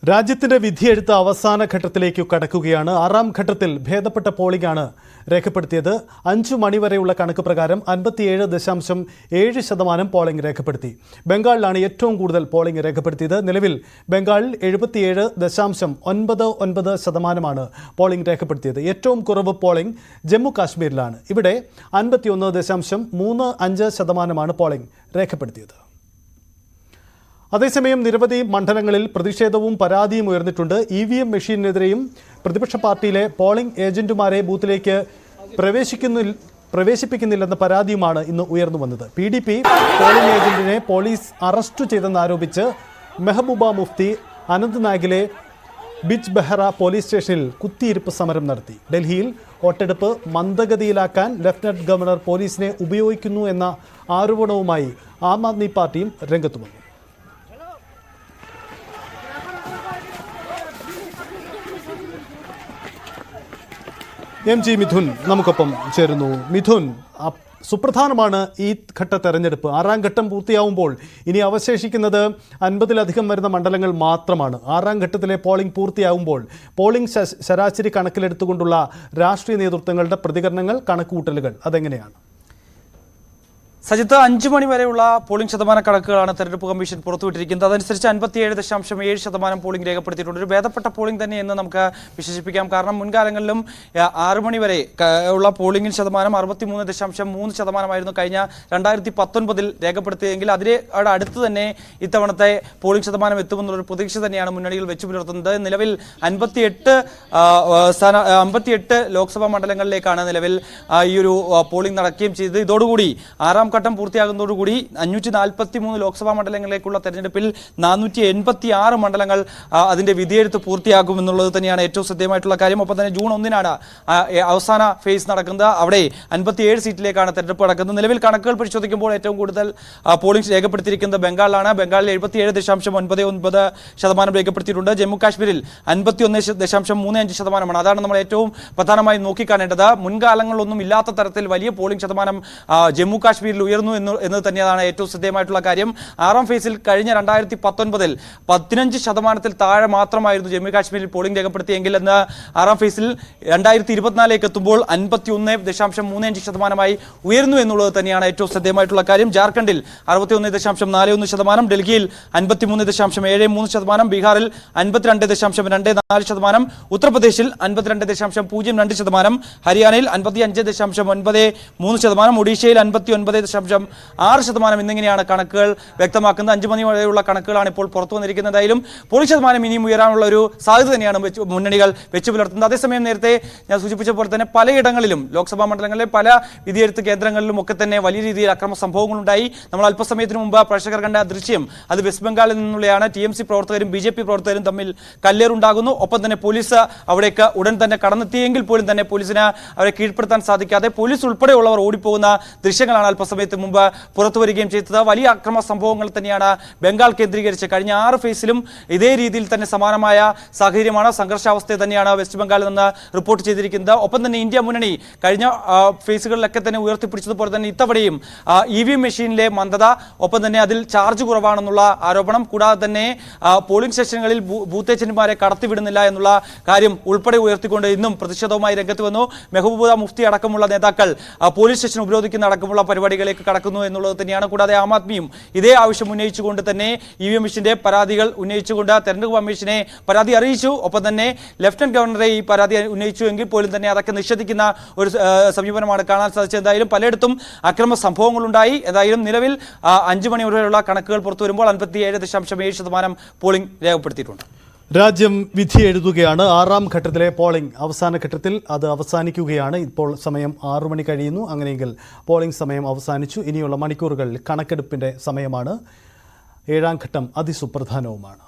രാജ്യത്തിന്റെ വിധിയെഴുത്ത് അവസാന ഘട്ടത്തിലേക്ക് കടക്കുകയാണ്. ആറാം ഘട്ടത്തിൽ ഭേദപ്പെട്ട പോളിംഗാണ് രേഖപ്പെടുത്തിയത്. 5 മണിവരെയുള്ള കണക്ക് പ്രകാരം 57.7% പോളിംഗ് രേഖപ്പെടുത്തി. ബംഗാളിലാണ് ഏറ്റവും കൂടുതൽ പോളിംഗ് രേഖപ്പെടുത്തിയത്. നിലവിൽ ബംഗാളിൽ 77.99% പോളിംഗ് രേഖപ്പെടുത്തിയത്. ഏറ്റവും കുറവ് പോളിംഗ് ജമ്മു കാശ്മീരിലാണ്. ഇവിടെ 51.35% പോളിംഗ് രേഖപ്പെടുത്തിയത്. അതേസമയം നിരവധി മണ്ഡലങ്ങളിൽ പ്രതിഷേധവും പരാതിയും ഉയർന്നിട്ടുണ്ട്. EVM മെഷീനെതിരെയും പ്രതിപക്ഷ പാർട്ടിയിലെ പോളിംഗ് ഏജന്റുമാരെ ബൂത്തിലേക്ക് പ്രവേശിപ്പിക്കുന്നില്ലെന്ന പരാതിയുമാണ് ഇന്ന് ഉയർന്നു വന്നത്. PDP പോളിംഗ് ഏജന്റിനെ പോലീസ് അറസ്റ്റ് ചെയ്തെന്നാരോപിച്ച് മെഹബൂബ മുഫ്തി അനന്ത്നാഗിലെ ബിജ് ബെഹ്റ പോലീസ് സ്റ്റേഷനിൽ കുത്തിയിരിപ്പ് സമരം നടത്തി. ഡൽഹിയിൽ വോട്ടെടുപ്പ് മന്ദഗതിയിലാക്കാൻ ലഫ്റ്റനന്റ് ഗവർണർ പോലീസിനെ ഉപയോഗിക്കുന്നു എന്ന ആരോപണവുമായി ആം ആദ്മി പാർട്ടിയും രംഗത്തു വന്നു. MG മിഥുൻ നമുക്കൊപ്പം ചേരുന്നു. മിഥുൻ, സുപ്രധാനമാണ് ഈ ഘട്ട തെരഞ്ഞെടുപ്പ്. 6ാം ഘട്ടം പൂർത്തിയാവുമ്പോൾ ഇനി അവശേഷിക്കുന്നത് 50-ലധികം വരുന്ന മണ്ഡലങ്ങൾ മാത്രമാണ്. 6ാം ഘട്ടത്തിലെ പോളിംഗ് പൂർത്തിയാവുമ്പോൾ പോളിംഗ് ശരാശരി കണക്കിലെടുത്തുകൊണ്ടുള്ള രാഷ്ട്രീയ നേതൃത്വങ്ങളുടെ പ്രതികരണങ്ങൾ, കണക്കുകൂട്ടലുകൾ അതെങ്ങനെയാണ്? സജിത്ത്, 5 മണി വരെയുള്ള പോളിംഗ് ശതമാന കണക്കുകളാണ് തെരഞ്ഞെടുപ്പ് കമ്മീഷൻ പുറത്തുവിട്ടിരിക്കുന്നത്. അതനുസരിച്ച് 57.7% പോളിംഗ് രേഖപ്പെടുത്തിയിട്ടുണ്ട്. ഒരു ഭേദപ്പെട്ട പോളിംഗ് തന്നെ എന്ന് നമുക്ക് വിശേഷിപ്പിക്കാം. കാരണം മുൻകാലങ്ങളിലും 6 മണി വരെ ഉള്ള പോളിംഗിന് ശതമാനം 63.3% കഴിഞ്ഞ 2019 രേഖപ്പെടുത്തിയെങ്കിൽ അതിനെ അടുത്ത് തന്നെ ഇത്തവണത്തെ പോളിംഗ് ശതമാനം എത്തുമെന്നുള്ളൊരു പ്രതീക്ഷ തന്നെയാണ് മുന്നണികൾ വെച്ചു പുലർത്തുന്നത്. നിലവിൽ 58 ലോക്സഭാ മണ്ഡലങ്ങളിലേക്കാണ് നിലവിൽ ഈ ഒരു പോളിംഗ് നടക്കുകയും ചെയ്തത്. ഇതോടുകൂടി 6ാം ഘട്ടം പൂർത്തിയാകുന്നതോടുകൂടി 543 ലോക്സഭാ മണ്ഡലങ്ങളിലേക്കുള്ള തെരഞ്ഞെടുപ്പിൽ 486 മണ്ഡലങ്ങൾ അതിന്റെ വിധിയെഴുത്ത് പൂർത്തിയാകുമെന്നുള്ളത് തന്നെയാണ് ഏറ്റവും ശ്രദ്ധേയമായിട്ടുള്ള കാര്യം. ഒപ്പം തന്നെ ജൂൺ 1-നാണ് അവസാന ഫേസ് നടക്കുന്നത്. അവിടെ 57 സീറ്റിലേക്കാണ് തെരഞ്ഞെടുപ്പ് നടക്കുന്നത്. നിലവിൽ കണക്കുകൾ പരിശോധിക്കുമ്പോൾ ഏറ്റവും കൂടുതൽ പോളിംഗ് രേഖപ്പെടുത്തിയിരിക്കുന്നത് ബംഗാളിലാണ്. ബംഗാളിൽ 77.99% രേഖപ്പെടുത്തിയിട്ടുണ്ട്. ജമ്മു കാശ്മീരിൽ 51.35%. അതാണ് നമ്മൾ ഏറ്റവും പ്രധാനമായി നോക്കിക്കാണേണ്ടത്. മുൻകാലങ്ങളിലൊന്നും ഇല്ലാത്ത തരത്തിൽ വലിയ പോളിംഗ് ശതമാനം ജമ്മു കാശ്മീരിൽ ഉയർന്നു എന്ന് തന്നെയാണ് ഏറ്റവും ശ്രദ്ധേയമായിട്ടുള്ള കാര്യം. 6ാം ഫേസിൽ കഴിഞ്ഞ 2019 15% താഴെ മാത്രമായിരുന്നു ജമ്മു കാശ്മീരിൽ പോളിംഗ് രേഖപ്പെടുത്തിയെങ്കിൽ ഇന്ന് 6ാം ഫേസിൽ 2024 എത്തുമ്പോൾ 51.35% ഉയർന്നു എന്നുള്ളത് തന്നെയാണ് ഏറ്റവും ശ്രദ്ധേയമായിട്ടുള്ള കാര്യം. ജാർഖണ്ഡിൽ 61.41%, ഡൽഹിയിൽ 53.73%, ബീഹാറിൽ 52.24%, ഉത്തർപ്രദേശിൽ 52.02%, ഹരിയാനയിൽ 55.93%, ഒഡീഷയിൽ 59.6% എന്നിങ്ങനെയാണ് കണക്കുകൾ വ്യക്തമാക്കുന്നത്. 5 മണി വരെയുള്ള കണക്കുകളാണ് ഇപ്പോൾ പുറത്തു വന്നിരിക്കുന്നതായാലും പോളിംഗ് ശതമാനം ഇനിയും ഉയരാനുള്ള ഒരു സാധ്യത തന്നെയാണ് മുന്നണികൾ വെച്ചു പുലർത്തുന്നത്. അതേസമയം നേരത്തെ ഞാൻ സൂചിപ്പിച്ച പോലെ തന്നെ പലയിടങ്ങളിലും ലോക്സഭാ മണ്ഡലങ്ങളിലെ പല വിധിയെഴുത്ത് കേന്ദ്രങ്ങളിലും ഒക്കെ തന്നെ വലിയ രീതിയിൽ അക്രമ സംഭവങ്ങളുണ്ടായി. നമ്മൾ അല്പസമയത്തിന് മുമ്പ് പ്രേക്ഷകർ കണ്ട ദൃശ്യം അത് വെസ്റ്റ് ബംഗാളിൽ നിന്നുള്ളതാണ്. TMC പ്രവർത്തകരും BJP പ്രവർത്തകരും തമ്മിൽ കല്ലേറുണ്ടാകുന്നു. ഒപ്പം തന്നെ പോലീസ് അവിടേക്ക് ഉടൻ തന്നെ കടന്നെത്തിയെങ്കിൽ പോലും തന്നെ പോലീസിന് അവരെ കീഴ്പ്പെടുത്താൻ സാധിക്കാതെ പോലീസ് ഉൾപ്പെടെയുള്ളവർ ഓടിപ്പോകുന്ന ദൃശ്യങ്ങളാണ് അല്പസമയത്ത് മുമ്പ് പുറത്തു വരികയും ചെയ്തത്. വലിയ അക്രമ സംഭവങ്ങൾ തന്നെയാണ് ബംഗാൾ കേന്ദ്രീകരിച്ച് കഴിഞ്ഞ 6 ഫേസിലും ഇതേ രീതിയിൽ തന്നെ സമാനമായ സാഹചര്യമാണ്, സംഘർഷാവസ്ഥ തന്നെയാണ് വെസ്റ്റ് ബംഗാളിൽ നിന്ന് റിപ്പോർട്ട് ചെയ്തിരിക്കുന്നത്. ഒപ്പം തന്നെ ഇന്ത്യ മുന്നണി കഴിഞ്ഞ ഫേസുകളിലൊക്കെ തന്നെ ഉയർത്തിപ്പിടിച്ചതുപോലെ തന്നെ ഇത്തവണയും EVM മെഷീനിലെ മന്ദത, ഒപ്പം തന്നെ അതിൽ ചാർജ് കുറവാണെന്നുള്ള ആരോപണം, കൂടാതെ തന്നെ പോളിംഗ് സ്റ്റേഷനുകളിൽ ബൂത്ത് ഏജന്റുമാരെ കടത്തിവിടുന്നില്ല എന്നുള്ള കാര്യം ഉൾപ്പെടെ ഉയർത്തിക്കൊണ്ട് ഇന്നും പ്രതിഷേധവുമായി രംഗത്ത് വന്നു. മെഹബൂബ മുഫ്തി അടക്കമുള്ള നേതാക്കൾ പോലീസ് സ്റ്റേഷൻ ഉപരോധിക്കുന്ന അടക്കമുള്ള പരിപാടികളിലേക്ക് കടക്കുന്നു എന്നുള്ളത് തന്നെയാണ്. കൂടാതെ ആം ആദ്മിയും ഇതേ ആവശ്യം ഉന്നയിച്ചുകൊണ്ട് തന്നെ EVM മെഷീന്റെ പരാതികൾ ഉന്നയിച്ചുകൊണ്ട് തെരഞ്ഞെടുപ്പ് കമ്മീഷനെ പരാതി അറിയിച്ചു. ഒപ്പം തന്നെ ലഫ്റ്റനന്റ് ഗവർണറെ ഈ പരാതി ഉന്നയിച്ചു എങ്കിൽ പോലും തന്നെ അതൊക്കെ നിഷേധിക്കുന്ന ഒരു സമീപനമാണ് കാണാൻ സാധിച്ചത്. എന്തായാലും പലയിടത്തും അക്രമ സംഭവങ്ങളുണ്ടായി. എന്തായാലും നിലവിൽ 5 മണി വരെയുള്ള കണക്കുകൾ പുറത്തു വരുമ്പോൾ 57.7% പോളിംഗ് രേഖപ്പെടുത്തിയിട്ടുണ്ട്. രാജ്യം വിധി എഴുതുകയാണ്. 6ാം ഘട്ടത്തിലെ പോളിംഗ് അവസാന ഘട്ടത്തിൽ അത് അവസാനിക്കുകയാണ്. ഇപ്പോൾ സമയം 6 മണി കഴിയുന്നു. അങ്ങനെയെങ്കിൽ പോളിംഗ് സമയം അവസാനിച്ചു. ഇനിയുള്ള മണിക്കൂറുകൾ കണക്കെടുപ്പിൻ്റെ സമയമാണ്. 7ാം ഘട്ടം അതിസുപ്രധാനവുമാണ്.